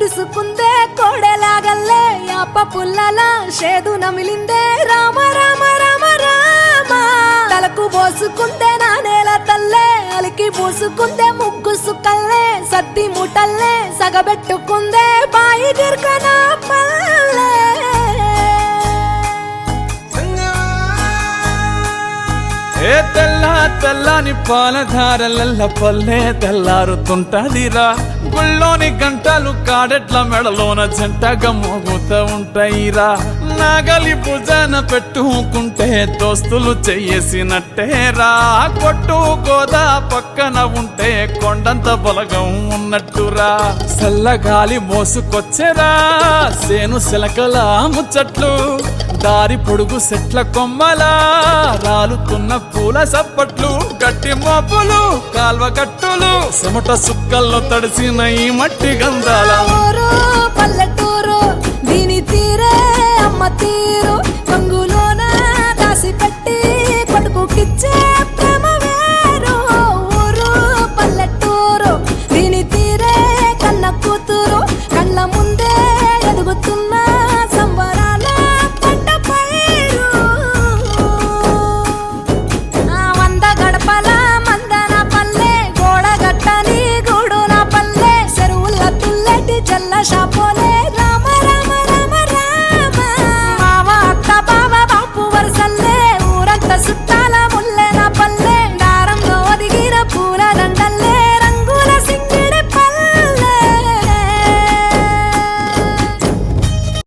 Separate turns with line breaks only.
విరుసుకుందే కోడెలాగల్లే యాప పుల్లలా షేదు నమిలిందే రామ రామ రామ రామ తలకు పోసుకుందే నా నేల తల్లే అలికి పూసుకుందే ముగ్గు సుక్కల్లే సత్తి ముటల్లే సగబెట్టుకుందే బాయి గిర్కన పల్లె
ఏ తెల్ల తెల్లని పాలధారలల్ల పల్లె తెల్లారుతుంటదిరా గుళ్ళోని గంటలు కాడెట్ల మెడలోన జంటగా మోగుతూ ఉంటాయిరా నాగలి భుజాన పెట్టుకుంటే దోస్తులు చెయ్యేసినట్టేరా కొట్టు గోదా పక్కన ఉంటే కొండంత బలగం ఉన్నట్టురా చల్లగాలి మోసుకొచ్చెరా సేను సిలకల ముచ్చట్లు దారి పొడుగు సెట్ల కొమ్మలా రాలుతున్న పూల సప్పట్లు గట్టి మోపులు కాల్వ కట్టులు చెమట సుక్కల్లో తడిసిన ఈ మట్టి గంధాల
పల్లెటూరు దీని తీరే అమ్మ తీరు కంగులోన దాసి పెట్టి కొడుకుకిచ్చే